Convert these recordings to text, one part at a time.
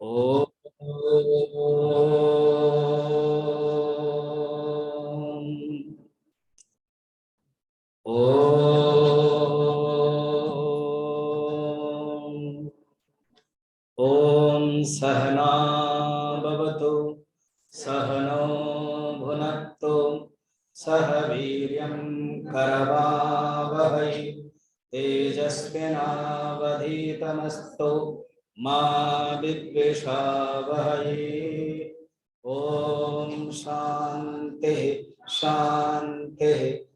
ओम ओम ओम सहना भवतु सहनो भुनक्तु सह वीर्यं करवावहै तेजस्विनावधीतमस्तु मा विद्विषावहै। ओम शांति शांति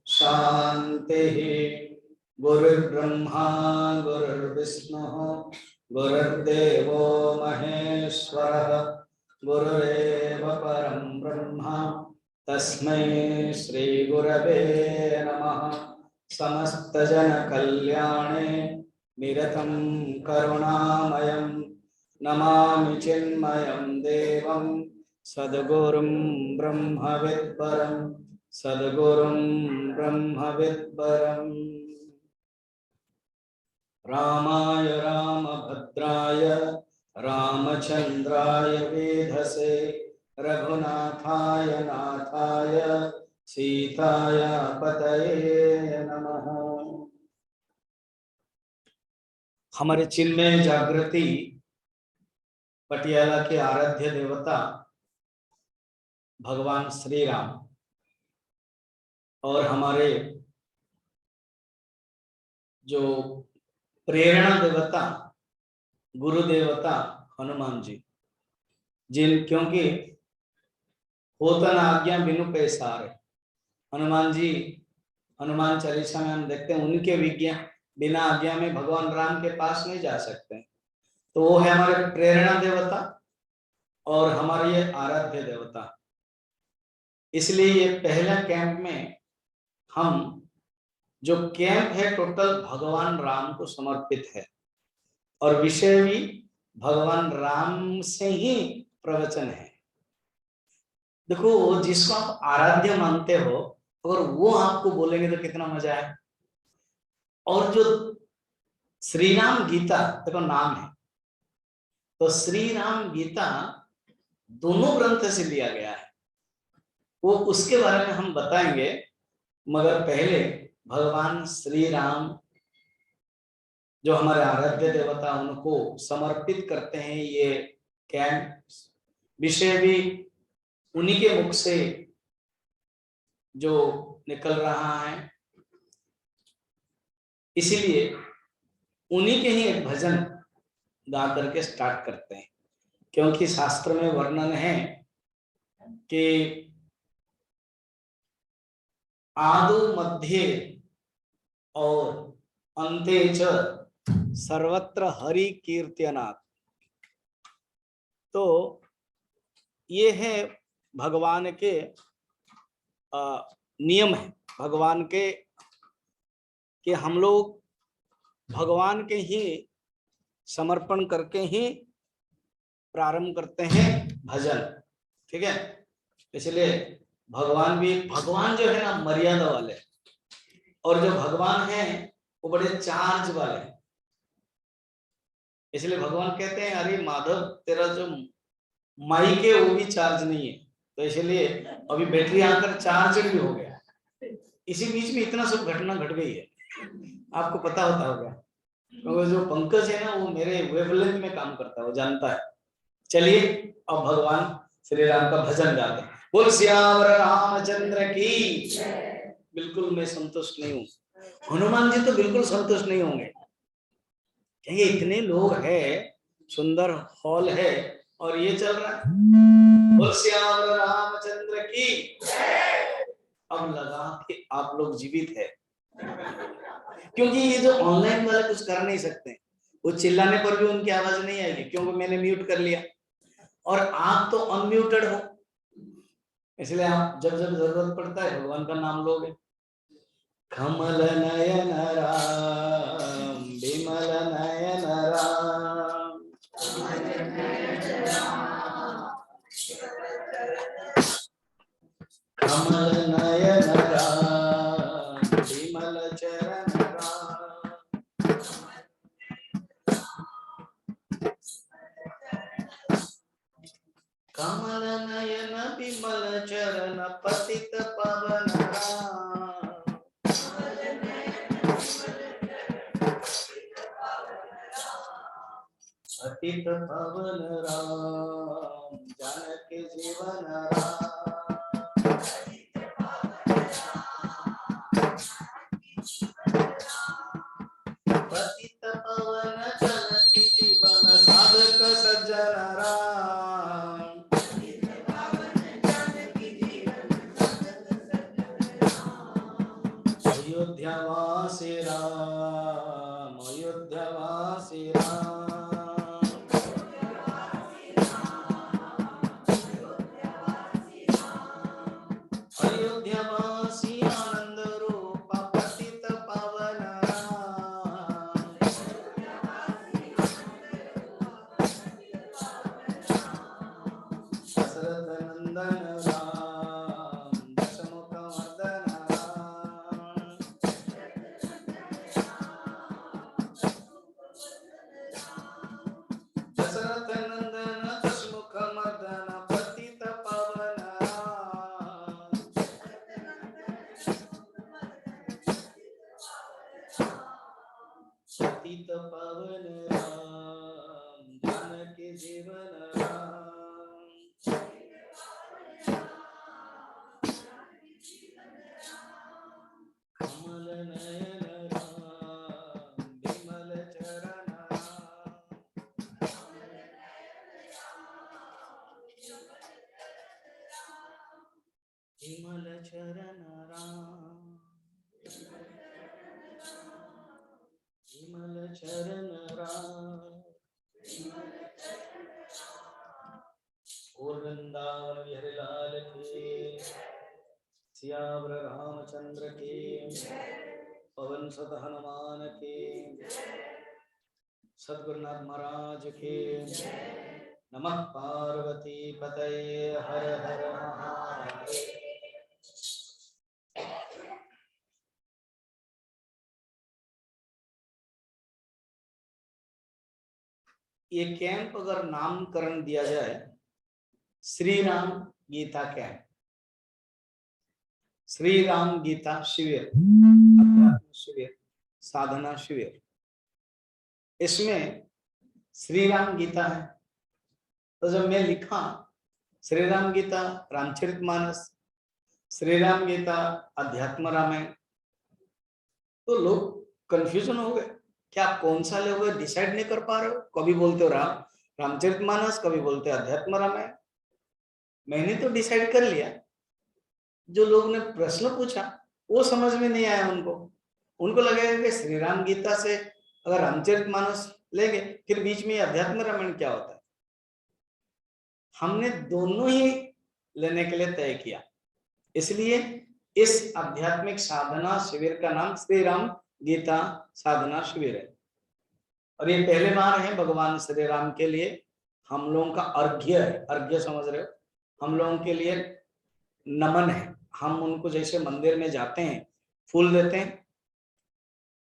शांति। गुरुर्ब्रह्मा गुरुर्विष्णु गुरुर्देवो महेश्वरः गुरुरेव परं ब्रह्म तस्मै श्री गुरवे नमः। समस्त जन कल्याणे निरतं करुणामयं नमामि चिन्मयं देवं सद्गुरुं ब्रह्मविद्वरं सद्गुरुं ब्रह्मविद्वरम्। रामाय रामभद्राय रामचंद्राय वेधसे रघुनाथाय नाथाय सीताय पतये नमः। हमारे चिन्मय जागृति पटियाला के आराध्य देवता भगवान श्री राम और हमारे जो प्रेरणा देवता गुरु देवता हनुमान जी, जिन क्योंकि होता न आज्ञा बिनु पैसारे, हनुमान जी हनुमान चालीसा में हम देखते हैं उनके विज्ञा बिना आज्ञा में भगवान राम के पास नहीं जा सकते। तो वो है हमारे प्रेरणा देवता और हमारे ये आराध्य देवता। इसलिए ये पहला कैंप में हम जो कैंप है टोटल भगवान राम को समर्पित है और विषय भी भगवान राम से ही प्रवचन है। देखो जिसको आप आराध्य मानते हो और वो आपको बोलेंगे तो कितना मजा है। और जो श्री राम गीता देखो नाम है, तो श्री राम गीता दोनों ग्रंथ से लिया गया है, वो उसके बारे में हम बताएंगे। मगर पहले भगवान श्री राम जो हमारे आराध्य देवता उनको समर्पित करते हैं ये कैंप। विषय भी उन्हीं के मुख से जो निकल रहा है, इसीलिए उन्हीं के ही एक भजन गा करके स्टार्ट करते हैं। क्योंकि शास्त्र में वर्णन है कि आदो मध्य और अंते च सर्वत्र हरि कीर्तनात्। तो ये है भगवान के नियम है, भगवान के कि हम लोग भगवान के ही समर्पण करके ही प्रारंभ करते हैं भजन, ठीक है। इसलिए भगवान भी, भगवान जो है ना मर्यादा वाले, और जो भगवान है वो बड़े चार्ज वाले हैं। इसलिए भगवान कहते हैं अरे माधव तेरा जो माइक है वो भी चार्ज नहीं है, तो इसलिए अभी बैटरी आकर चार्ज भी हो गया। इसी बीच में इतना सब घटना घट गई है, आपको पता होता होगा, क्योंकि जो पंकज है ना वो मेरे वेवलेंथ में काम करता है, वो जानता है। चलिए अब भगवान श्री राम का भजन गाते हैं। बोल श्याम रामचंद्र की। बिल्कुल मैं संतुष्ट नहीं हूँ, हनुमान जी तो बिल्कुल संतुष्ट नहीं होंगे, कहेंगे इतने लोग हैं, सुंदर हॉल है और ये चल रहा है। बोल श्याम रामचंद्र की। अब लगा कि आप लोग जीवित है, क्योंकि ये जो ऑनलाइन वाले कुछ कर नहीं सकते, वो चिल्लाने पर भी उनकी आवाज नहीं आएगी क्योंकि मैंने म्यूट कर लिया, और आप तो अनम्यूटेड हो। इसलिए आप जब जब जरूरत पड़ता है भगवान का नाम लोगे। कमल नयन राम विमल नयन राम, कमल नयन राम विमल चरण राम। कमल नयन विमल चरण पतित पावन राम। पतित पावन राम जानकी जीवन राम। पतित पावन जानकी जीवन साधक सज्जन राम। अयोध्यावासी राम अयोध्यावासी राम। अयोध्यावासी आनंद रूप पतित पावन राम। दशरथ नंदन राम दशमुख मर्दन राम। दशरथ नंदन दशमुख मर्दन पतित पावन राम। पतित पावन राम जानकी जीवन राम। कमल नयन राम विमल चरण राम। विमल चरण राम विमल चरण राम। और वृंदावन बिहारी लाल की सियावर रामचंद्र की पवन सुत हनुमान की सद्गुरुनाथ महाराज की। नमः पार्वती पतये हर हर महादेव। ये कैंप अगर नामकरण दिया जाए श्री राम गीता कैंप, श्री राम गीता शिविर, अध्यात्म शिविर, साधना शिविर, इसमें श्री राम गीता है। तो जब मैं लिखा श्री राम गीता रामचरितमानस, श्री राम गीता अध्यात्म रामायण, तो लोग कंफ्यूजन हो गए, क्या कौन सा लोग डिसाइड नहीं कर पा रहे हो। कभी बोलते हो रामचरितमानस, कभी बोलते हो अध्यात्म रामायण। मैंने तो डिसाइड कर लिया, जो लोग ने प्रश्न पूछा वो समझ में नहीं आया उनको लगेगा कि श्री राम गीता से अगर रामचरितमानस लेंगे फिर बीच में अध्यात्म रामायण क्या होता है। हमने दोनों ही लेने के लिए तय किया, इसलिए इस आध्यात्मिक साधना शिविर का नाम श्री राम गीता साधना शिविर है। और ये पहले बार है भगवान श्री राम के लिए हम लोगों का अर्घ्य है। अर्घ्य समझ रहे हो, हम लोगों के लिए नमन है। हम उनको जैसे मंदिर में जाते हैं, फूल देते हैं,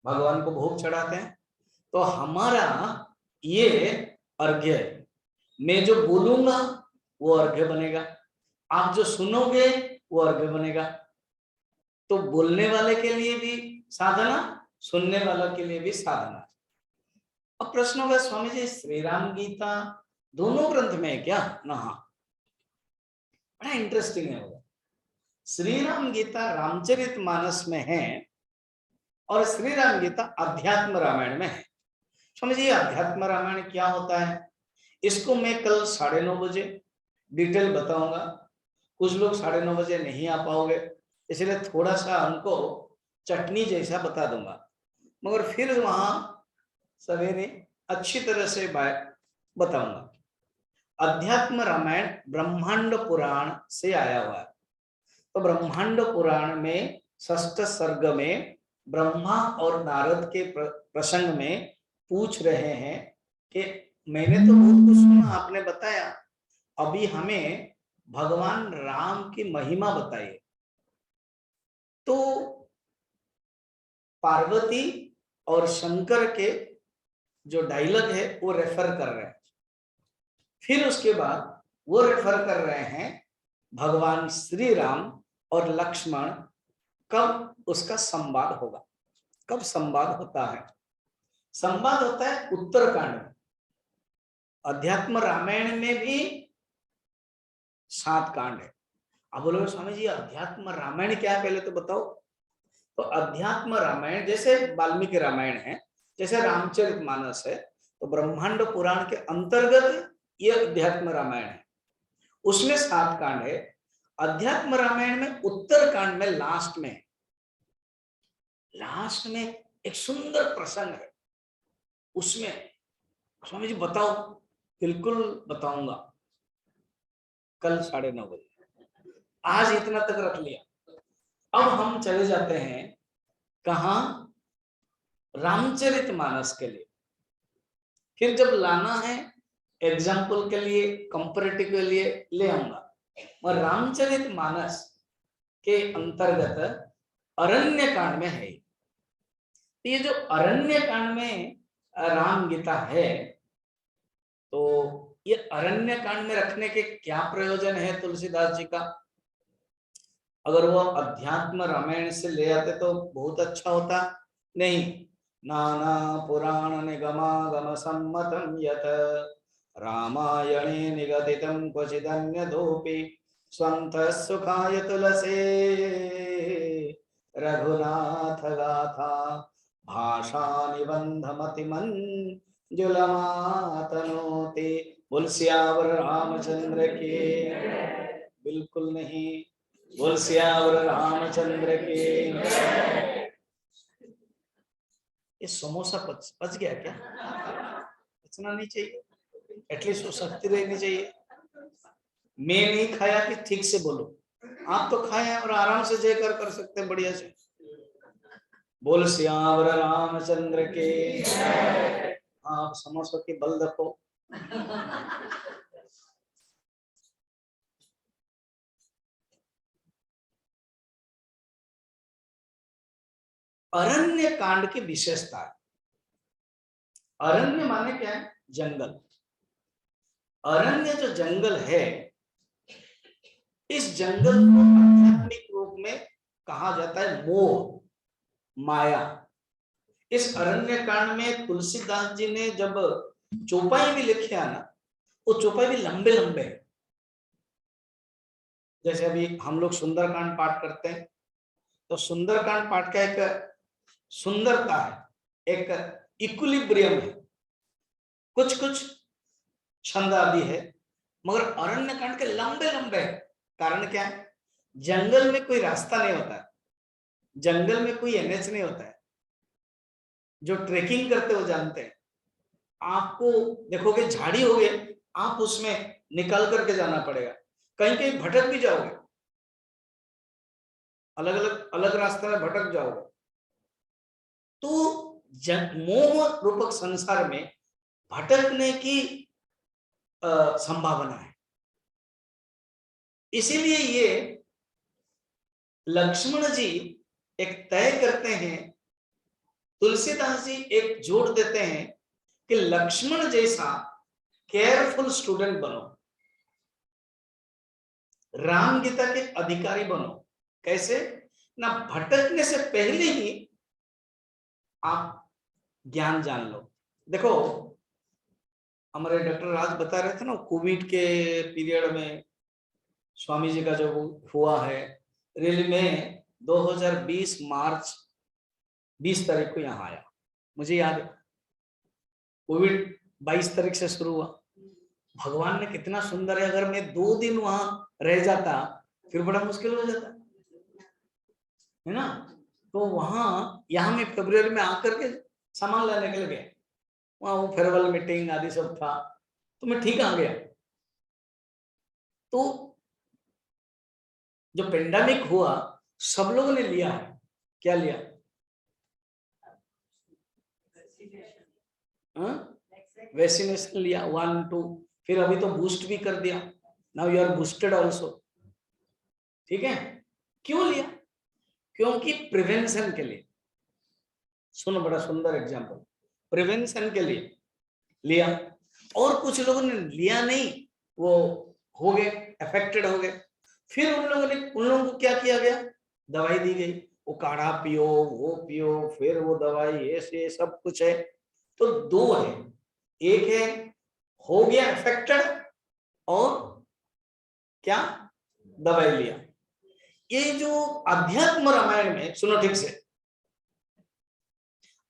भगवान को भोग चढ़ाते हैं, तो हमारा ये अर्घ्य है। मैं जो बोलूंगा वो अर्घ्य बनेगा, आप जो सुनोगे वो अर्घ्य बनेगा। तो बोलने वाले के लिए भी साधना, सुनने वाला के लिए भी साधना। अब प्रश्न होगा स्वामी जी श्री राम गीता दोनों ग्रंथ में है क्या ना? बड़ा इंटरेस्टिंग है वो। श्री राम गीता रामचरितमानस में है और श्री राम गीता अध्यात्म रामायण में है। स्वामी जी अध्यात्म रामायण क्या होता है, इसको मैं कल 9:30 बजे डिटेल बताऊंगा। कुछ लोग 9:30 बजे नहीं आ पाओगे, इसलिए थोड़ा सा हमको चटनी जैसा बता दूंगा, मगर फिर वहां सवेरे अच्छी तरह से बताऊंगा। अध्यात्म रामायण ब्रह्मांड पुराण से आया हुआ है। तो ब्रह्मांड पुराण में 6ठ सर्ग में ब्रह्मा और नारद के प्रसंग में पूछ रहे हैं कि मैंने तो बहुत कुछ सुना, आपने बताया, अभी हमें भगवान राम की महिमा बताइए। तो पार्वती और शंकर के जो डायलॉग है वो रेफर कर रहे हैं। फिर उसके बाद वो रेफर कर रहे हैं भगवान श्री राम और लक्ष्मण, कब उसका संवाद होगा, कब संवाद होता है। संवाद होता है उत्तरकांड में। अध्यात्म रामायण में भी 7 कांड है। अब बोलोगे स्वामी जी अध्यात्म रामायण क्या है, पहले तो बताओ। तो अध्यात्म रामायण जैसे वाल्मीकि रामायण है, जैसे रामचरितमानस है, तो ब्रह्मांड पुराण के अंतर्गत ये अध्यात्म रामायण है। उसमें 7 कांड है। अध्यात्म रामायण में उत्तर कांड में लास्ट में एक सुंदर प्रसंग है। उसमें स्वामी जी बताओ, बिल्कुल बताऊंगा, कल 9:30 बजे। आज इतना तक रख लिया। अब हम चले जाते हैं कहा, रामचरितमानस के लिए। फिर जब लाना है एग्जाम्पल के लिए, कंपैरेटिव के लिए ले आऊंगा। और रामचरितमानस के अंतर्गत अरण्य कांड में है। ये जो अरण्य कांड में राम गीता है, तो ये अरण्य कांड में रखने के क्या प्रयोजन है तुलसीदास जी का। अगर वो अध्यात्म रामायण से ले आते तो बहुत अच्छा होता। नहीं, नाना पुराण निगमागम सम्मतम यत रामायणे निगदितं क्वचिदन्यदोपि स्वन्तः सुखाय तुलसे रघुनाथ गाथा भाषा निबंध मतिमन जुलमातनोते। बोल सियावर रामचंद्र के। बिल्कुल नहीं, बोल सियावर रामचंद्र के। ये समोसा पच गया क्या? पचना नहीं चाहिए, एटलीस्ट वो शक्ति रहनी चाहिए। मैं नहीं खाया कि ठीक से बोलो। आप तो खाए और आराम से जयकर कर सकते हैं बढ़िया से। बोल सियावर रामचंद्र के। आप समोसा की बल रखो। अरण्य कांड की विशेषता। अरण्य माने क्या है? जंगल। अरण्य जो जंगल है, इस जंगल को आध्यात्मिक रूप में कहा जाता है मोह, माया। इस अरण्य कांड में तुलसीदास जी ने जब चौपाई भी लिखे है ना, वो चौपाई भी लंबे लंबे है। जैसे अभी हम लोग सुंदरकांड पाठ करते हैं, तो सुंदरकांड पाठ का एक सुंदरता है, एक इक्विलिब्रियम है, कुछ कुछ छंद आदि है। मगर अरण्य कांड के लंबे लंबे है। कारण क्या है? जंगल में कोई रास्ता नहीं होता है, जंगल में कोई एनएच नहीं होता है। जो ट्रेकिंग करते हो जानते हैं, आपको देखोगे झाड़ी हो गए, आप उसमें निकल करके जाना पड़ेगा, कहीं कहीं भटक भी जाओगे, अलग रास्ते में भटक जाओगे। तो मोह रूपक संसार में भटकने की संभावना है। इसीलिए ये लक्ष्मण जी एक तय करते हैं, तुलसीदास जी एक जोड़ देते हैं कि लक्ष्मण जैसा केयरफुल स्टूडेंट बनो, राम गीता के अधिकारी बनो। कैसे? ना भटकने से पहले ही आप ज्ञान जान लो। देखो, हमारे डॉक्टर राज बता रहे थे ना, कोविड के पीरियड में स्वामी जी का जो हुआ है, रियली में 2020 मार्च 20 तारीख को यहाँ आया। मुझे याद है कोविड 22 तारीख से शुरू हुआ। भगवान ने कितना सुंदर है, अगर मैं 2 दिन वहां रह जाता फिर बड़ा मुश्किल हो जाता है ना। तो वहां यहाँ में फरवरी में आकर के सामान लाने के लिए गया, वहां वो फेयरवेल मीटिंग आदि सब था, तो मैं ठीक आ गया। तो जो पेंडेमिक हुआ सब लोगों ने लिया है। क्या लिया? वैक्सीनेशन लिया 1, 2, फिर अभी तो बूस्ट भी कर दिया, now you are boosted also. ठीक है, क्यों लिया? क्योंकि प्रिवेंशन के लिए। सुनो, बड़ा सुंदर एग्जांपल, प्रिवेंशन के लिए लिया। और कुछ लोगों ने लिया नहीं, वो हो गए, अफेक्टेड हो गए। फिर उन लोगों को क्या किया गया, दवाई दी गई, वो काढ़ा पियो, वो पियो, फिर वो दवाई, ऐसे सब कुछ है। तो दो है, एक है हो गया अफेक्टेड, और क्या, दवाई लिया। ये जो अध्यात्म रामायण में, सुनो ठीक से,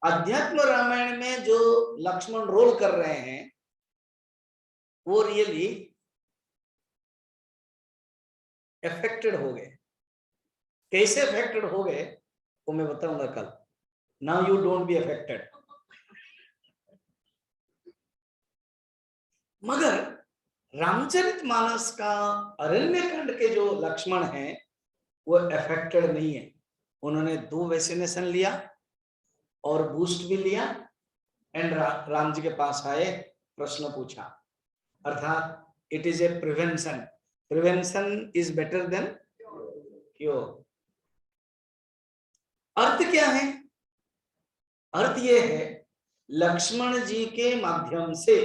अध्यात्म रामायण में जो लक्ष्मण रोल कर रहे हैं वो रियली अफेक्टेड हो गए। कैसे अफेक्टेड हो गए वो मैं बताऊंगा कल। Now you don't be affected. मगर रामचरितमानस का अरण्यकांड के जो लक्ष्मण हैं वो अफेक्टेड नहीं है। उन्होंने 2 वैक्सीनेशन लिया और बूस्ट भी लिया, एंड राम जी के पास आए, प्रश्न पूछा। अर्थात it is a prevention, prevention is better than cure. अर्थ क्या है, अर्थ ये है लक्ष्मण जी के माध्यम से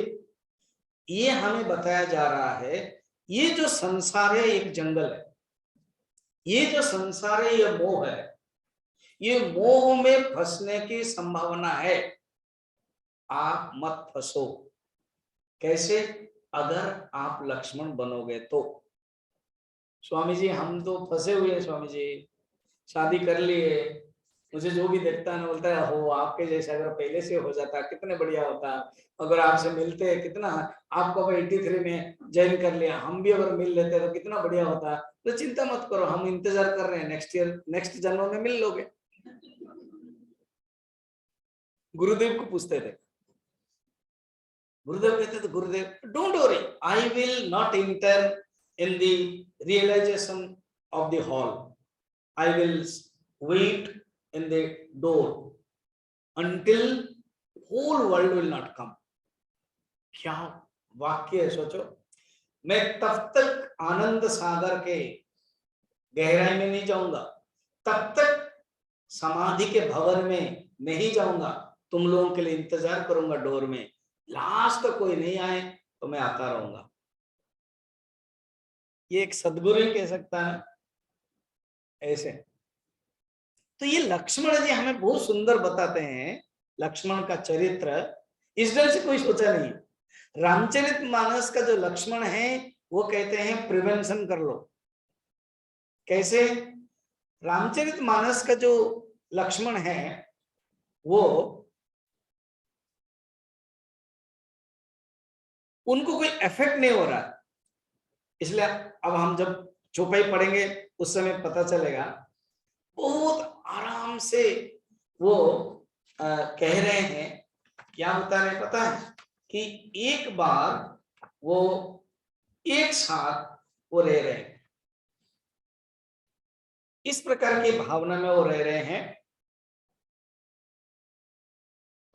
ये हमें बताया जा रहा है, ये जो संसार है एक जंगल है, ये जो संसार है ये मोह है, ये मोह में फंसने की संभावना है, आप मत फंसो। कैसे, अगर आप लक्ष्मण बनोगे तो। स्वामी जी हम तो फंसे हुए हैं स्वामी जी, शादी कर लिए, मुझे जो भी देखता है ना बोलता है हो आपके जैसा अगर पहले से हो जाता कितने बढ़िया होता, अगर आपसे मिलते कितना, आपको अगर 83 में ज्वाइन कर लिया, हम भी अगर मिल लेते तो कितना बढ़िया होता। तो चिंता मत करो, हम इंतजार कर रहे हैं, नेक्स्ट ईयर नेक्स्ट जन्म में मिल लोगे। गुरुदेव को पूछते थे, गुरुदेव कहते थे, गुरुदेव don't worry, I will not enter in the realisation of the hall, I will wait in the door until whole world will not come। क्या वाक्य है, सोचो। मैं तब तक आनंद सागर के गहराई में नहीं जाऊंगा, तब तक समाधि के भवन में नहीं जाऊंगा, तुम लोगों के लिए इंतजार करूंगा डोर में, लास्ट तक कोई नहीं आए तो मैं आता रहूंगा। ये एक सदगुरु ही कह सकता है ऐसे। तो ये लक्ष्मण जी हमें बहुत सुंदर बताते हैं लक्ष्मण का चरित्र, इस ढंग से कोई सोचा नहीं। रामचरितमानस का जो लक्ष्मण है वो कहते हैं प्रिवेंशन कर लो। कैसे, रामचरितमानस का जो लक्ष्मण है वो उनको कोई इफेक्ट नहीं हो रहा, इसलिए अब हम जब चौपाई पढ़ेंगे उस समय पता चलेगा, बहुत आराम से वो कह रहे हैं। क्या बता रहे पता है कि एक बार वो एक साथ वो रह रहे हैं, इस प्रकार की भावना में वो रह रहे हैं।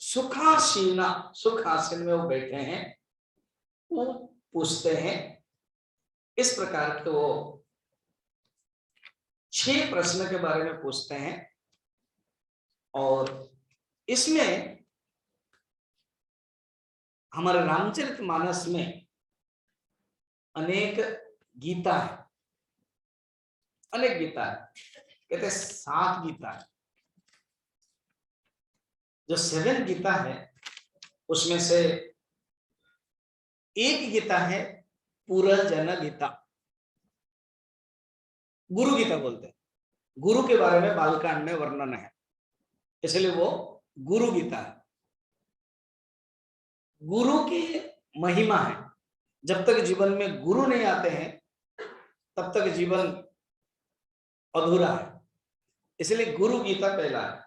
सुखासीना, सुख आसन में वो बैठे हैं, वो पूछते हैं इस प्रकार के, वो 6 प्रश्न के बारे में पूछते हैं, और इसमें हमारे रामचरितमानस में अनेक गीता है, अनेक गीता है, कहते 7 गीता है। जो 7 गीता है उसमें से एक गीता है पुरजन गीता, गुरु गीता बोलते हैं, गुरु के बारे में बालकांड में वर्णन है, इसलिए वो गुरु गीता है। गुरु की महिमा है, जब तक जीवन में गुरु नहीं आते हैं तब तक जीवन अधूरा है, इसलिए गुरु गीता पहला है।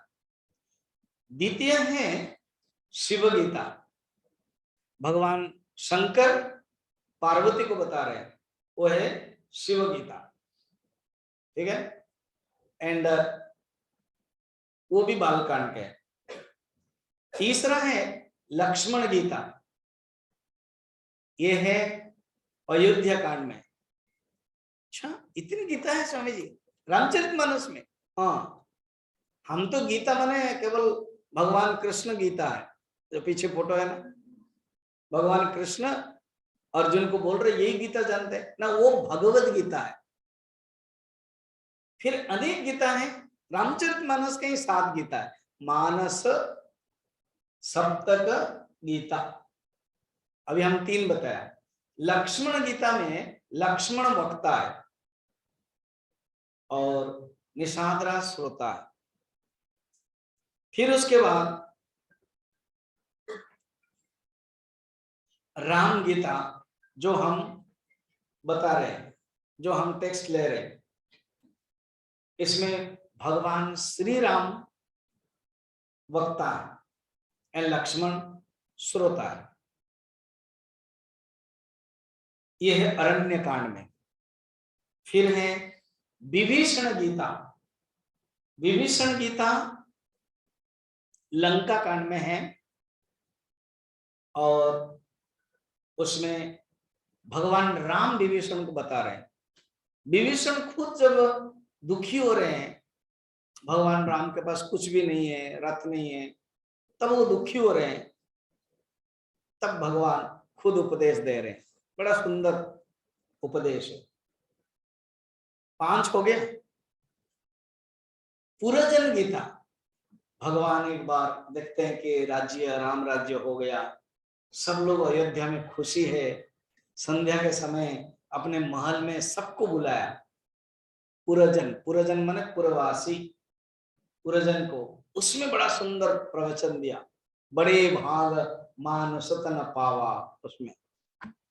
द्वितीय है शिव गीता, भगवान शंकर पार्वती को बता रहे हैं, वो है शिव गीता, ठीक है, एंड वो भी बालकांड के है। तीसरा है लक्ष्मण गीता, ये है अयोध्या कांड में। अच्छा, इतनी गीता है स्वामी जी रामचरितमानस में। हाँ, हम तो गीता माने केवल भगवान कृष्ण गीता है, जो पीछे फोटो है ना, भगवान कृष्ण अर्जुन को बोल रहे यही गीता जानते हैं ना, वो भगवत गीता है। फिर अनेक गीता है, रामचरितमानस के ही 7 गीता है, मानस सप्तक गीता, अभी हम 3 बताया। लक्ष्मण गीता में लक्ष्मण वक्ता है और निषादरा श्रोता है। फिर उसके बाद राम गीता जो हम बता रहे हैं, जो हम टेक्स्ट ले रहे हैं, इसमें भगवान श्री राम वक्ता है एंड लक्ष्मण श्रोता है। यह है अरण्य कांड में। फिर है विभीषण गीता। विभीषण गीता लंका कांड में है और उसमें भगवान राम विभीषण को बता रहे हैं। विभीषण खुद जब दुखी हो रहे हैं, भगवान राम के पास कुछ भी नहीं है, रथ नहीं है, तब वो दुखी हो रहे हैं, तब भगवान खुद उपदेश दे रहे हैं। बड़ा सुंदर उपदेश है। 5 हो गया। पुरजन गीता, भगवान एक बार देखते हैं कि राज्य राम राज्य हो गया, सब लोग अयोध्या में खुशी है, संध्या के समय अपने महल में सबको बुलाया। पुरजन, पुरजन माने पुरवासी, पुरजन को, उसमें बड़ा सुंदर प्रवचन दिया। बड़े भाग मानुष तन पावा, उसमें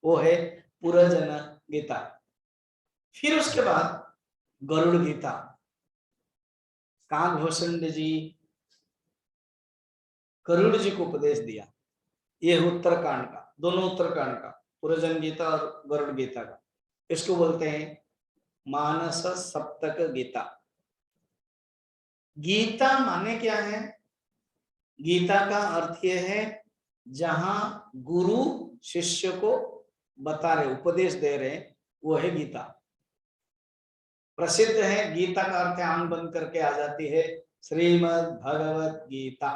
वो है पुरजन गीता। फिर उसके बाद गरुड़ गीता, काकभूषण जी गरुड़ जी को उपदेश दिया। ये उत्तरकांड का, दोनों उत्तरकांड का, पुरजन गीता और गरुड़ गीता का। इसको बोलते हैं मानस सप्तक गीता। गीता माने क्या है? गीता का अर्थ यह है जहां गुरु शिष्य को बता रहे, उपदेश दे रहे, वो है गीता। प्रसिद्ध है, गीता का अर्थ आंख बंद करके आ जाती है, श्रीमद् भगवत गीता।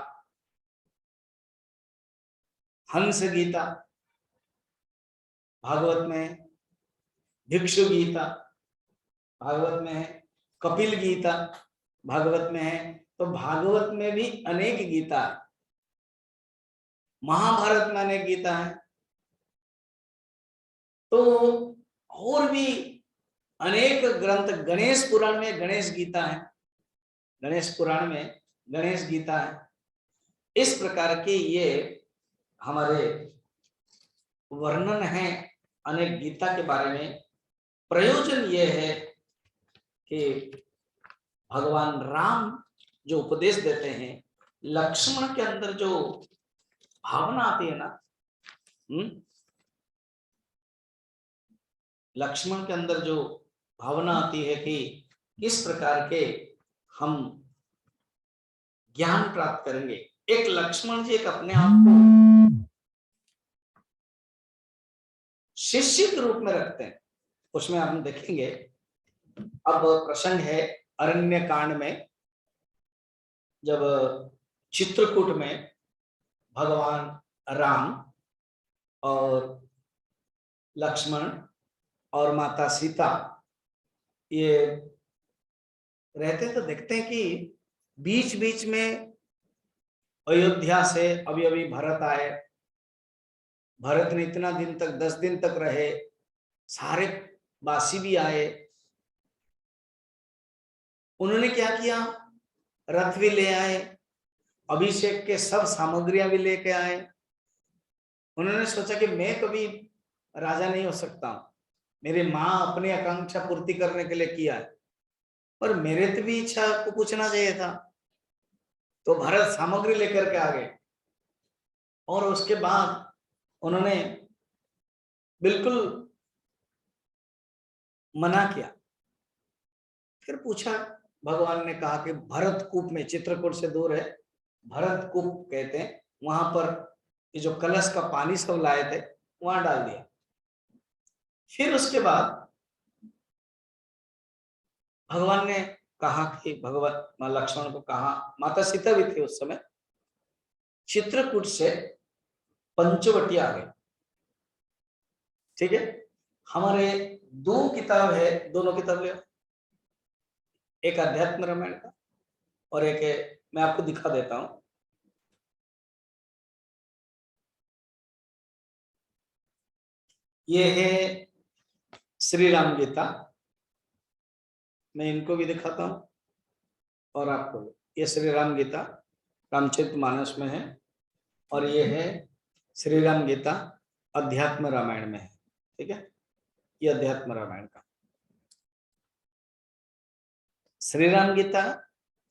हंस गीता भागवत में है, भिक्षु गीता भागवत में है, कपिल गीता भागवत में है। तो भागवत में भी अनेक गीता है, महाभारत में अनेक गीता है, तो और भी अनेक ग्रंथ, गणेश पुराण में गणेश गीता है, गणेश पुराण में गणेश गीता है। इस प्रकार के ये हमारे वर्णन है अनेक गीता के बारे में। प्रयोजन ये है कि भगवान राम जो उपदेश देते हैं, लक्ष्मण के अंदर जो भावना आती है ना, लक्ष्मण के अंदर जो भावना आती है कि किस प्रकार के हम ज्ञान प्राप्त करेंगे। एक लक्ष्मण जी एक अपने आप को शिष्य के रूप में रखते हैं, उसमें हम देखेंगे। अब प्रसंग है अरण्य कांड में, जब चित्रकूट में भगवान राम और लक्ष्मण और माता सीता ये रहते, तो देखते हैं कि बीच बीच में अयोध्या से अभी अभी भरत आए। भरत ने इतना दिन तक, 10 दिन तक रहे, सारे बासी भी आए। उन्होंने क्या किया, रथ भी ले आए, अभिषेक के सब सामग्रियां भी लेके आए। उन्होंने सोचा कि मैं कभी राजा नहीं हो सकता, मेरी माँ अपनी आकांक्षा पूर्ति करने के लिए किया है, पर मेरे तो भी इच्छा को पूछना चाहिए था। तो भरत सामग्री लेकर के आ गए और उसके बाद उन्होंने बिल्कुल मना किया। फिर पूछा, भगवान ने कहा कि भरतकूप में, चित्रकूट से दूर है, भरतकूप कहते हैं, वहां पर ये जो कलश का पानी सब लाए थे वहां डाल दिया। फिर उसके बाद भगवान ने कहा कि भगवान लक्ष्मण को कहा, माता सीता भी थी उस समय, चित्रकूट से पंचवटी आ गए। ठीक है, हमारे दो किताब है, दोनों किताब ले, एक अध्यात्म रामायण का और एक है, मैं आपको दिखा देता हूं, ये है श्री राम गीता, मैं इनको भी दिखाता हूं और आपको भी। ये श्री राम गीता रामचरितमानस में है और ये है श्री राम गीता अध्यात्म रामायण में है। ठीक है, ये अध्यात्म रामायण का श्री राम गीता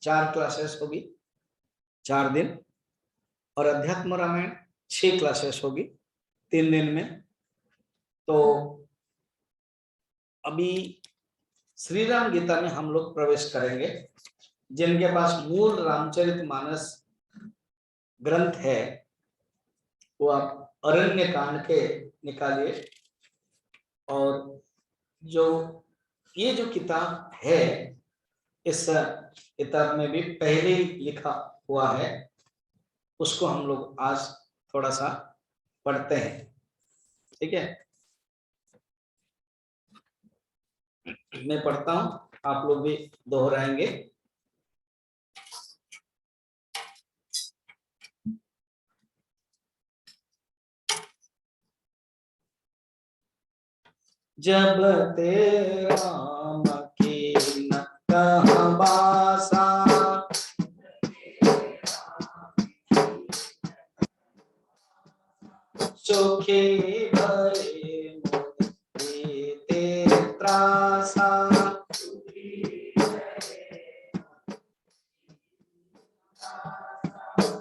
4 क्लासेस होगी 4 दिन, और अध्यात्म रामायण 6 क्लासेस होगी 3 दिन में। तो अभी श्री राम गीता में हम लोग प्रवेश करेंगे। जिनके पास मूल रामचरितमानस ग्रंथ है वो आप अरण्य कांड के निकालिए, और जो ये जो किताब है इस किताब में भी पहले ही लिखा हुआ है, उसको हम लोग आज थोड़ा सा पढ़ते हैं। ठीक है, मैं पढ़ता हूं, आप लोग भी दोहराएंगे। जब ते राम की न कहाँ बासा, सुखी भये मुक्ति ते त्रासा,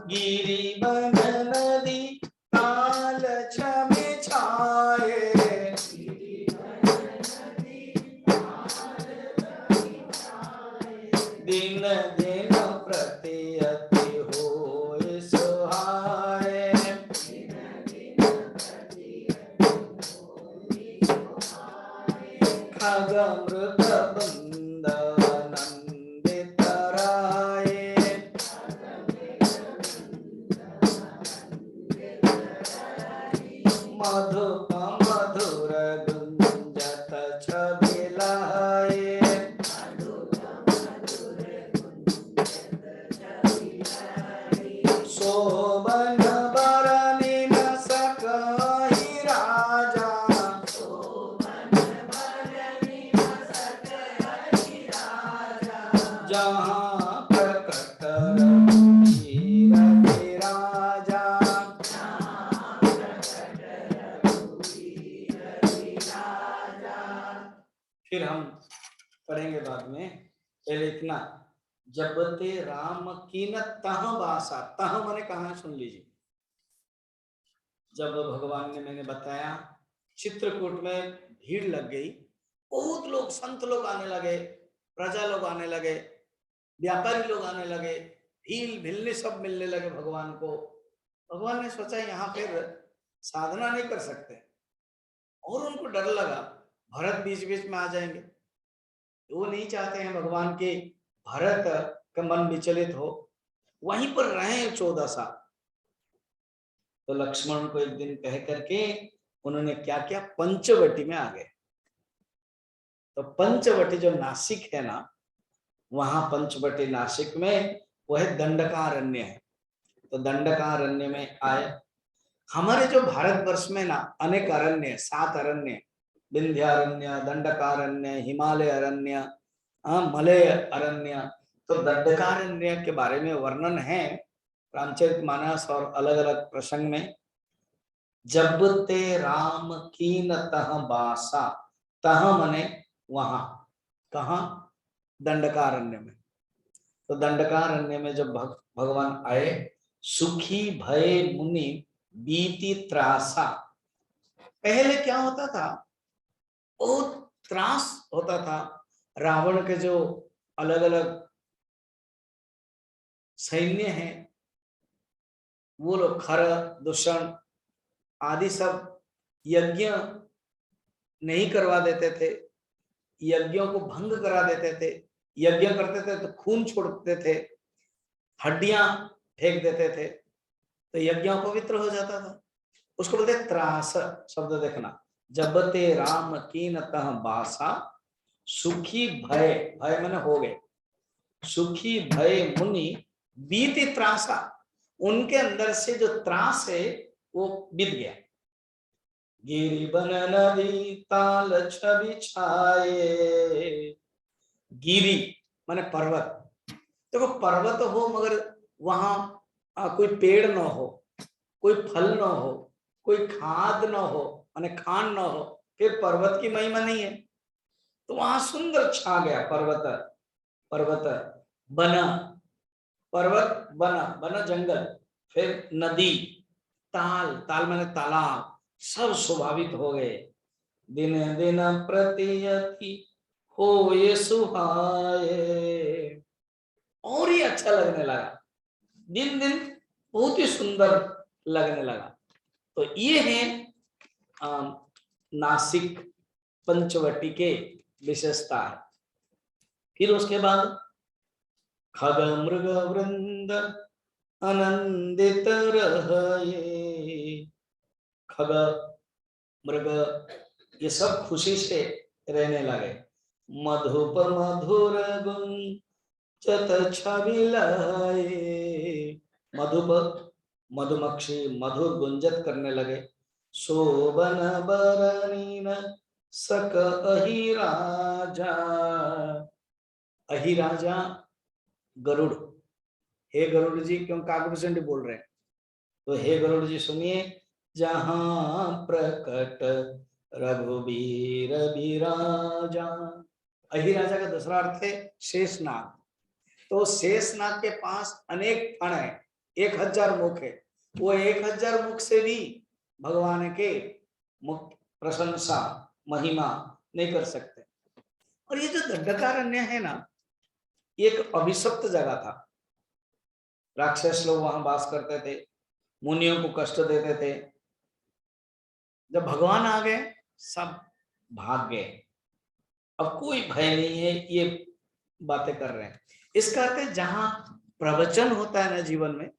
गिरि वन नदी काल छमे छाए, दिन दिन प्रति अति होय सुहाए, खगमृग बंद नंदित राये, मधुप मधुर गुंजत छवि लहाए, शोभन बरनि न सकहि राजा, जहाँ प्रकट रघुवीर विराजा, फिर हम पढ़ेंगे बाद में। पहले इतना, जब ते राम की न तह बासा, तह मैंने कहा सुन लीजिए। जब भगवान ने, मैंने बताया चित्रकूट में भीड़ लग गई, बहुत लोग संत लोग आने लगे, प्रजा लोग आने लगे, व्यापारी लोग आने लगे, भील भिलने सब मिलने लगे भगवान को। भगवान ने सोचा यहाँ फिर साधना नहीं कर सकते, और उनको डर लगा भरत बीच बीच में आ जाएंगे, वो नहीं चाहते हैं भगवान के भरत का मन विचलित हो, वहीं पर रहे 14 साल। तो लक्ष्मण को एक दिन कह करके उन्होंने क्या किया, पंचवटी में आ गए। तो पंचवटी जो नासिक है ना, वहां पंचवटी नासिक में वह दंडकारण्य है। तो दंडकारण्य में आए। हमारे जो भारतवर्ष में ना अनेक अरण्य, 7 अरण्य, विंध्यारण्य, दंडकारण्य, हिमालय अरण्य, मलय अरण्य। तो दंडकारण्य के बारे में वर्णन है रामचरितमानस और अलग अलग प्रसंग में। जब ते राम कीन तह बासा, तह मने वहां, कहा, दंडकारण्य में। तो दंडकारण्य में जब भगवान आए, सुखी भय मुनि बीती त्रासा। पहले क्या होता था, बहुत त्रास होता था। रावण के जो अलग अलग सैन्य हैं, वो लोग खर, दूषण आदि सब यज्ञ नहीं करवा देते थे, यज्ञों को भंग करा देते थे। यज्ञ करते थे तो खून छोड़ते थे, हड्डियां फेंक देते थे, तो यज्ञ पवित्र हो जाता था। उसको बोलते त्रास शब्द, देखना जब ते राम कीन तह बासा, सुखी भय, भय मैंने हो गए, सुखी भय मुनि बीति त्रासा, उनके अंदर से जो त्रास है वो बीत गया। गिरि बन नदी ताल छवि छाये, गिरी माने पर्वत, देखो पर्वत हो मगर वहां कोई पेड़ न हो, कोई फल न हो, कोई खाद न हो, माने खान न हो, फिर पर्वत की महिमा नहीं है। तो वहां सुंदर छा गया पर्वत, पर्वत बना, पर्वत बना, बना जंगल, फिर नदी, ताल, ताल माने तालाब, सब स्वाभाविक हो गए। दिन दिन प्रतियति हो ये सुहाए, और ही अच्छा लगने लगा, दिन दिन बहुत ही सुंदर लगने लगा। तो ये है नासिक पंचवटी के विशेषता है। फिर उसके बाद खग मृग वृंद आनंदित रहे, खग मृग ये सब खुशी से रहने लगे। मधुप मधुर गुंजत छवि लाए, मधुप मधुमक्षी मधुर गुंजत करने लगे। शोभन बरनीन सक अहि राजा, अहि राजा गरुड़, हे गरुड़ जी, क्यों काकभूषण जी बोल रहे हैं, तो हे गरुड़ जी सुनिए, जहां प्रकट रघुबीर विराजा, अहि राजा का दूसरा अर्थ है शेषनाग। तो शेषनाग के पास अनेक फण है, 1000 मुख है, वो 1000 मुख से भी भगवान के मुख प्रशंसा महिमा नहीं कर सकते। और ये जो दंडकारण्य है ना, एक अभिशप्त जगह था, राक्षस लोग वहां वास करते थे, मुनियों को कष्ट देते थे। जब भगवान आ गए सब भाग गए, अब कोई भय नहीं है, ये बातें कर रहे हैं। इसका अर्थ है जहां प्रवचन होता है ना जीवन में,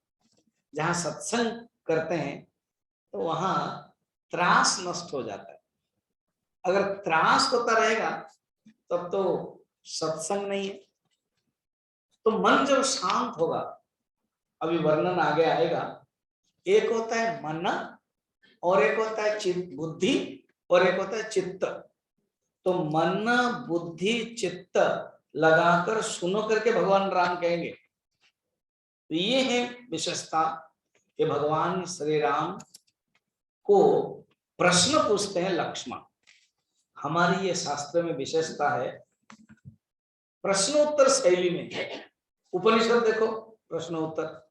जहां सत्संग करते हैं, तो वहां त्रास नष्ट हो जाता है। अगर त्रास होता रहेगा तब तो सत्संग नहीं है। तो मन जब शांत होगा, अभी वर्णन आगे आएगा, एक होता है मन और एक होता है चित्त बुद्धि और एक होता है चित्त। तो मन बुद्धि चित्त लगाकर सुनो करके भगवान राम कहेंगे। तो ये है विशेषता कि भगवान श्री राम को प्रश्न पूछते हैं लक्ष्मण। हमारी ये शास्त्र में विशेषता है, प्रश्नोत्तर शैली में। उपनिषद देखो प्रश्नोत्तर,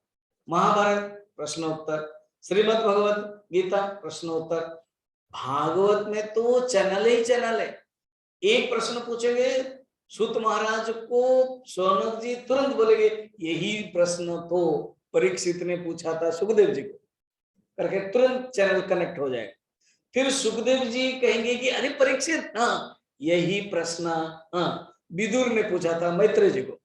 महाभारत प्रश्नोत्तर, श्रीमद् भगवत गीता प्रश्नोत्तर, भागवत में तो चैनल ही चैनल है। एक प्रश्न पूछेंगे सूत महाराज को, शौनक जी तुरंत बोलेंगे यही प्रश्न तो परीक्षित ने पूछा था सुखदेव जी को, करके तुरंत चैनल कनेक्ट हो जाएगा। फिर सुखदेव जी कहेंगे कि अरे परीक्षित, हाँ यही प्रश्न हाँ विदुर ने पूछा था मैत्रेय जी को।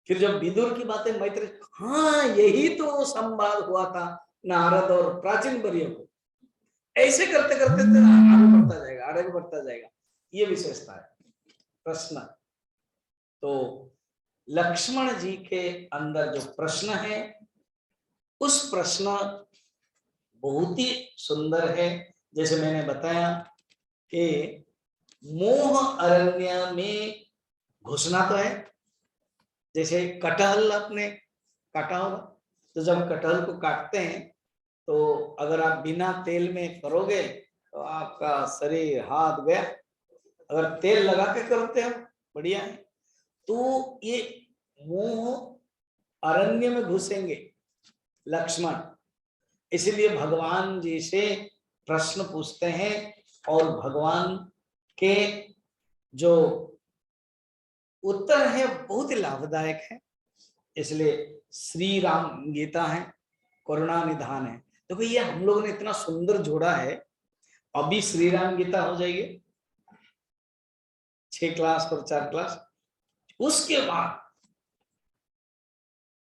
फिर जब विदुर की बातें मैत्रेय, हाँ यही तो संवाद हुआ था नारद और प्राचीन वर्यों को। ऐसे करते करते आगे बढ़ता जाएगा, आगे बढ़ता जाएगा। ये विशेषता है प्रश्न। तो लक्ष्मण जी के अंदर जो प्रश्न है, उस प्रश्न बहुत ही सुंदर है। जैसे मैंने बताया कि मोह अरण्य में घुसना तो है। जैसे कटहल आपने काटा होगा, तो जब कटहल को काटते हैं तो अगर आप बिना तेल में करोगे तो आपका शरीर हाथ गया, अगर तेल लगा के करते हो बढ़िया है। तो ये मोह अरण्य में घुसेंगे लक्ष्मण, इसलिए भगवान जी से प्रश्न पूछते हैं। और भगवान के जो उत्तर है बहुत ही लाभदायक है, इसलिए श्री राम गीता है, करुणा निधान है। देखो ये हम लोगों ने इतना सुंदर जोड़ा है। अभी श्री राम गीता हो जाएगी 6 क्लास और 4 क्लास, उसके बाद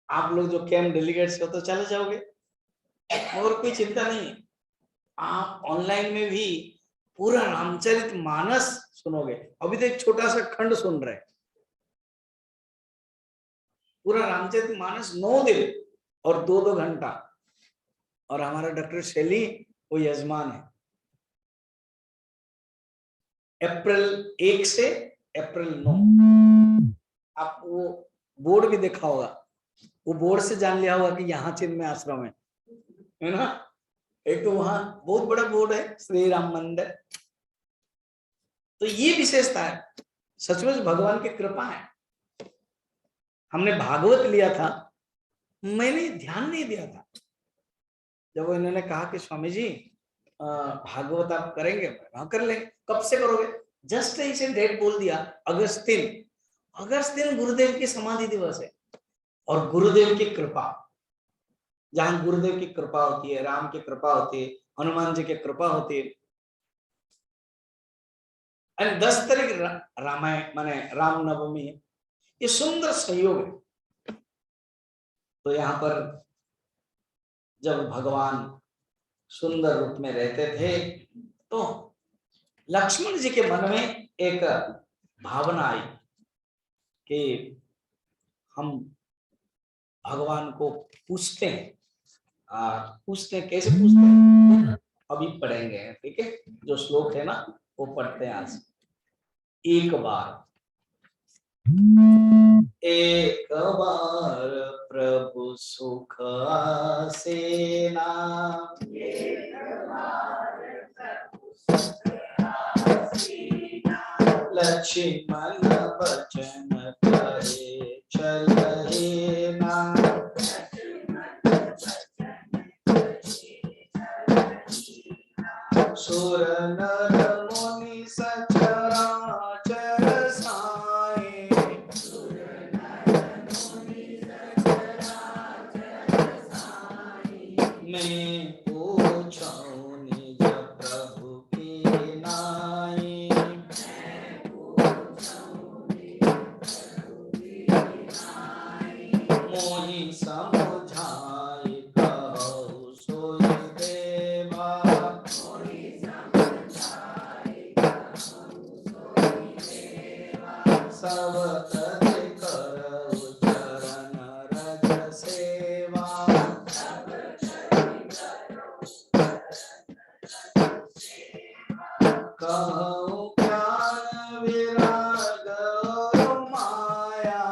आप लोग जो कैंप डेलीगेट्स हो तो चले जाओगे और कोई चिंता नहीं है। आप ऑनलाइन में भी पूरा रामचरित मानस सुनोगे। अभी तो एक छोटा सा खंड सुन रहे, पूरा रामचरित मानस 9 दिन और 2-2 घंटा। और हमारा डॉक्टर शैली वो यजमान है। अप्रैल 1 से अप्रैल 9, आप वो बोर्ड भी देखा होगा, वो बोर्ड से जान लिया होगा कि यहाँ चिन्मय आश्रम है ना। एक तो वहां बहुत बड़ा बोर्ड है, श्री राम मंदिर। तो ये विशेषता है, सचमुच भगवान की कृपा है। हमने भागवत लिया था, मैंने ध्यान नहीं दिया था। जब इन्होंने कहा कि स्वामी जी भागवत आप करेंगे, हाँ कर लेंगे। कब से करोगे? जस्ट इसे डेट बोल दिया, अगस्त 3 गुरुदेव की समाधि दिवस है। और गुरुदेव की कृपा, जहां गुरुदेव की कृपा होती है, राम की कृपा होती है, हनुमान जी की कृपा होती है। 10 तारीख रामायण माने रामनवमी है, ये सुंदर संयोग है। तो यहाँ पर जब भगवान सुंदर रूप में रहते थे, तो लक्ष्मण जी के मन में एक भावना आई कि हम भगवान को पूछते हैं। पूछते कैसे पूछते हैं अभी पढ़ेंगे, ठीक है। जो श्लोक है ना वो पढ़ते हैं आज। एक बार प्रभु सुख आसेना, लक्ष्मण बचन कहे चलहे ना। सुर नर मुनि सचराचर साए, मैं पूछूं निज प्रभु की नाई। मोहि समझाए कहो सोई देवा, सब तज करऊ चरण रज सेवा। कहूँ ज्ञान विराग और माया,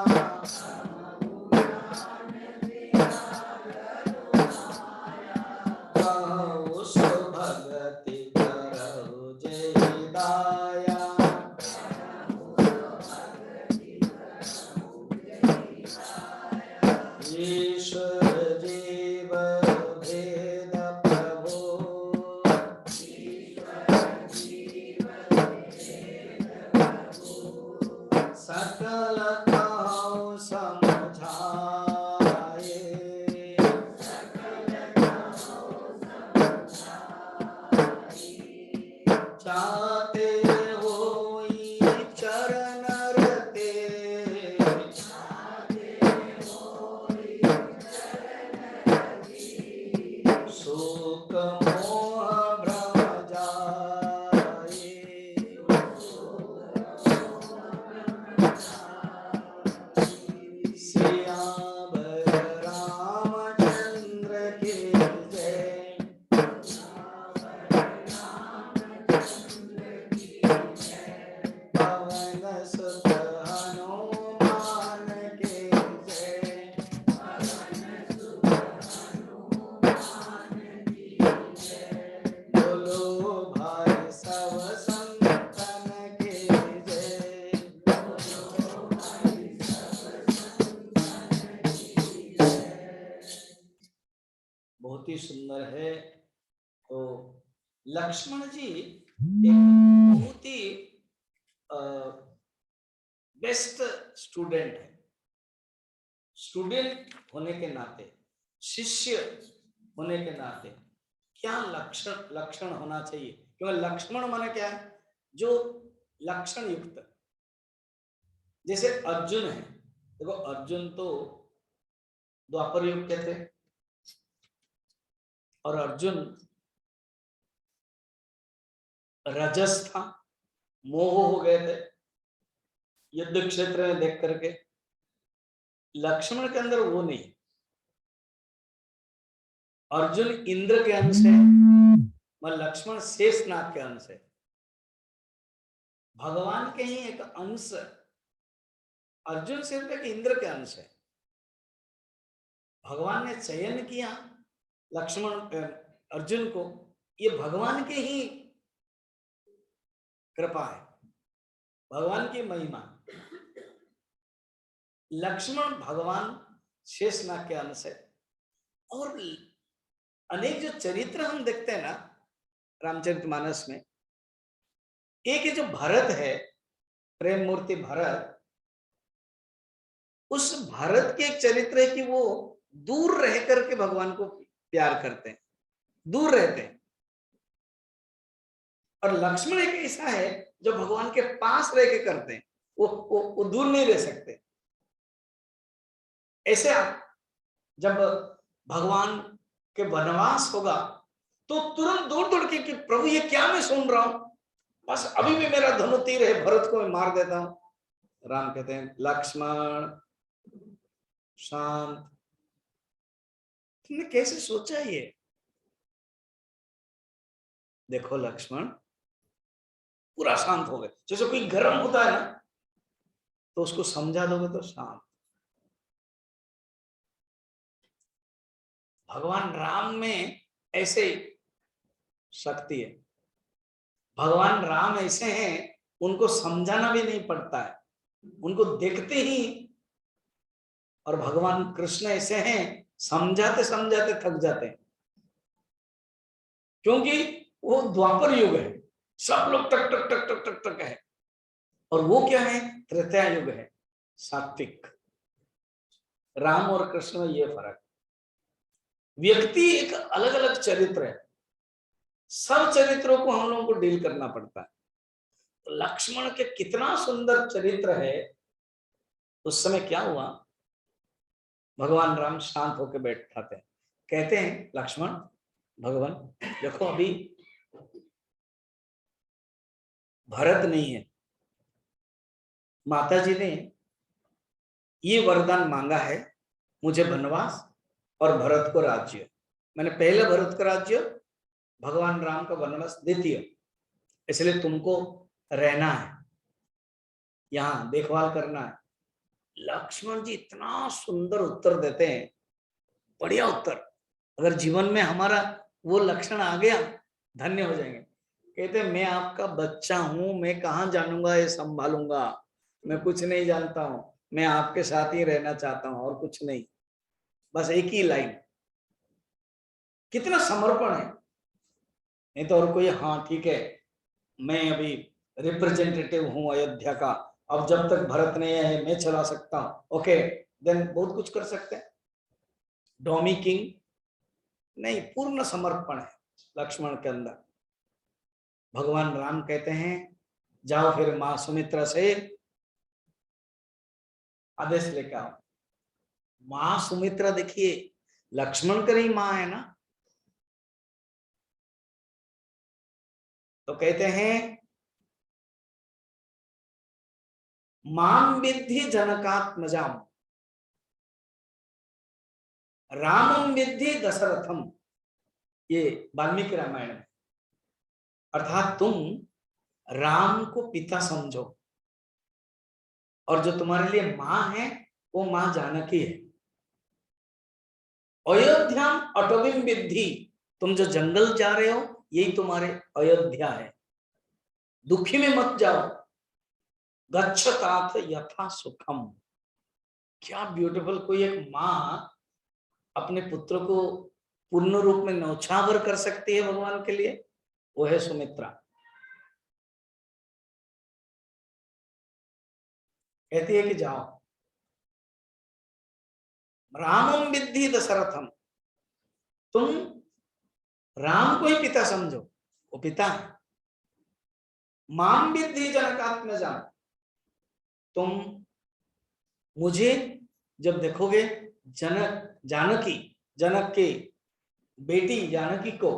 कहूँ सुभगति करऊ जय दाया। ईश्वर जीव भेद प्रभु, सकल कहूँ समझाए। चाहते होई चरण रते, शोक मोह भ्रम जाए। सियावर रामचंद्र की जय, पवन सुत हनुमान की जय। बोलो भाई सब संतन की जय। बहुत ही सुंदर है। तो लक्ष्मण जी एक बहुत ही बेस्ट स्टूडेंट है। स्टूडेंट होने के नाते, शिष्य होने के नाते क्या लक्षण होना चाहिए? क्योंकि लक्ष्मण माने क्या है? जो लक्षण युक्त। जैसे अर्जुन है, देखो अर्जुन तो द्वापर युग के थे, और अर्जुन रजस था, मोह हो गए थे युद्ध क्षेत्र में देख करके। लक्ष्मण के अंदर वो नहीं। अर्जुन इंद्र के अंश है, और लक्ष्मण शेषनाग के अंश है, भगवान के ही एक अंश। अर्जुन सिर्फ एक इंद्र के अंश है। भगवान ने चयन किया लक्ष्मण अर्जुन को, ये भगवान की ही कृपा है, भगवान की महिमा। लक्ष्मण भगवान शेषनाग के अंश है। और अनेक जो चरित्र हम देखते हैं ना रामचरितमानस में, एक जो भरत है, प्रेम मूर्ति भरत, उस भरत के एक चरित्र है कि वो दूर रह करके भगवान को प्यार करते हैं, दूर रहते हैं। और लक्ष्मण एक ऐसा है जो भगवान के पास रह के करते हैं, वो दूर नहीं रह सकते। ऐसे जब भगवान के वनवास होगा तो तुरंत दौड़ दौड़ के कि प्रभु ये क्या मैं सुन रहा हूं, बस अभी भी मेरा धनु तीर है, भरत को मैं मार देता हूं। राम कहते हैं लक्ष्मण शांत, तुमने कैसे सोचा ये? देखो लक्ष्मण पूरा शांत हो गए। जैसे कोई गर्म होता है ना, तो उसको समझा दोगे तो शांत। भगवान राम में ऐसे शक्ति है, भगवान राम ऐसे हैं, उनको समझाना भी नहीं पड़ता है, उनको देखते ही। और भगवान कृष्ण ऐसे हैं, समझाते समझाते थक जाते हैं, क्योंकि वो द्वापर युग है, सब लोग टक टक टक टक टक टक है, और वो क्या है, त्रेता युग है, सात्विक। राम और कृष्ण में ये फर्क। व्यक्ति एक अलग अलग चरित्र है, सब चरित्रों को हम लोगों को डील करना पड़ता है। तो लक्ष्मण के कितना सुंदर चरित्र है। उस समय क्या हुआ, भगवान राम शांत होकर बैठाते हैं, कहते हैं लक्ष्मण भगवान देखो अभी भरत नहीं है, माता जी ने ये वरदान मांगा है, मुझे वनवास और भरत को राज्य। मैंने पहले भरत का राज्य, भगवान राम का वनवास द्वितीय, इसलिए तुमको रहना है, यहाँ देखभाल करना है। लक्ष्मण जी इतना सुंदर उत्तर देते हैं, बढ़िया उत्तर। अगर जीवन में हमारा वो लक्षण आ गया, धन्य हो जाएंगे। कहते मैं आपका बच्चा हूं, मैं कहाँ जानूंगा ये संभालूंगा, मैं कुछ नहीं जानता हूं, मैं आपके साथ ही रहना चाहता हूं और कुछ नहीं। बस एक ही लाइन, कितना समर्पण है। नहीं तो और कोई हाँ ठीक है मैं अभी रिप्रेजेंटेटिव हूं अयोध्या का, अब जब तक भरत नहीं है मैं चला सकता हूं, ओके देन बहुत कुछ कर सकते हैं, डोमी किंग नहीं। पूर्ण समर्पण है लक्ष्मण के अंदर। भगवान राम कहते हैं जाओ फिर मां सुमित्रा से आदेश लेकर आओ। मां सुमित्रा देखिए लक्ष्मण की ही मां है ना, तो कहते हैं मां विद्धि जनकात्मजाम रामम विद्धि दशरथम, ये वाल्मीकि रामायण में। अर्थात तुम राम को पिता समझो, और जो तुम्हारे लिए मां है वो मां जानकी है। अयोध्याम अटविम विद्धि, तुम जो जंगल जा रहे हो यही तुम्हारे अयोध्या है, दुखी में मत जाओ। गच्छतात यथा सुखम, क्या ब्यूटीफुल। कोई एक मां अपने पुत्र को पूर्ण रूप में न्यौछावर कर सकती है भगवान के लिए, वो है सुमित्रा। कहती है कि जाओ रामम विद्धि दशरथम, तुम राम को ही पिता समझो, वो पिता है। माम विद्धि जनकात्मजा, तुम मुझे जब देखोगे जनक जानकी, जनक की बेटी जानकी को,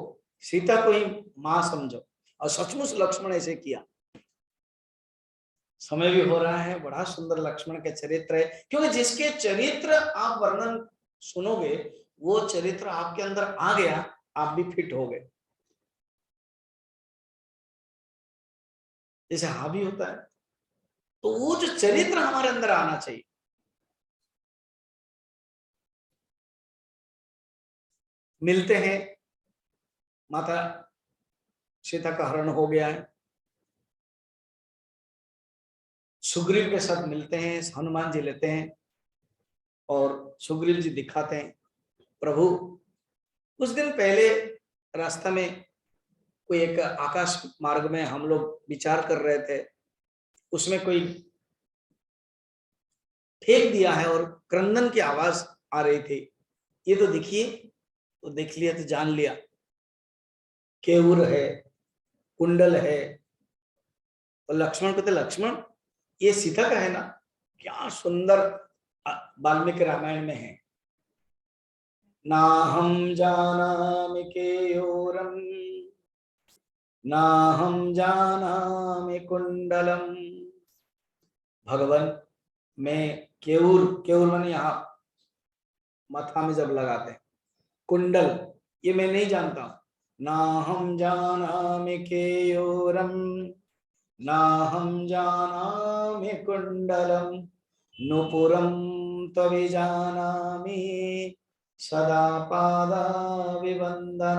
सीता को ही मां समझो। और सचमुच लक्ष्मण ऐसे किया। समय भी हो रहा है, बड़ा सुंदर लक्ष्मण के चरित्र है, क्योंकि जिसके चरित्र आप वर्णन सुनोगे वो चरित्र आपके अंदर आ गया, आप भी फिट हो गए। जैसे हावी होता है, तो वो जो चरित्र हमारे अंदर आना चाहिए। मिलते हैं, माता सीता का हरण हो गया है, सुग्रीव के साथ मिलते हैं, हनुमान जी लेते हैं और सुग्रीव जी दिखाते हैं, प्रभु कुछ दिन पहले रास्ता में कोई एक आकाश मार्ग में हम लोग विचार कर रहे थे, उसमें कोई फेंक दिया है और क्रंदन की आवाज आ रही थी, ये तो देखिए, तो देख लिया तो जान लिया, केऊर है, कुंडल है। और लक्ष्मण कहते, लक्ष्मण ये सीता का है ना? क्या सुंदर वाल्मीकि रामायण में है, ना हम जानामि केयूरम ना हम जानामि कुंडलम। भगवान मैं केऊर, केऊर माने यहाँ माथा में जब लगाते हैं, कुंडल ये मैं नहीं जानता हूं। ना हम जानामि केयूरम ना हम जानामि कुंडलम नुपुरम त्वविजानामि सदा पादा विवंदना।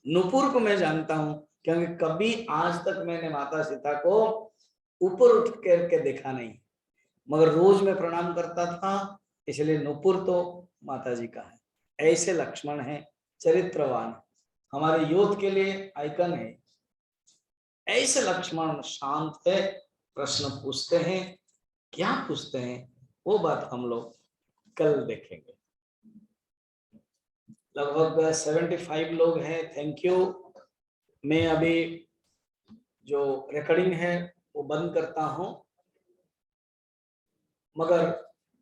नुपुर को मैं जानता हूं, क्योंकि कभी आज तक मैंने माता सीता को ऊपर उठ करके देखा नहीं, मगर रोज मैं प्रणाम करता था, इसलिए नुपुर तो माता जी का है। ऐसे लक्ष्मण है, चरित्रवान, हमारे यूथ के लिए आइकन है। ऐसे लक्ष्मण शांत है, प्रश्न पूछते हैं, क्या पूछते हैं वो बात हम लोग कल देखेंगे। लगभग 75 लोग हैं, थैंक यू। मैं अभी जो रिकॉर्डिंग है वो बंद करता हूं, मगर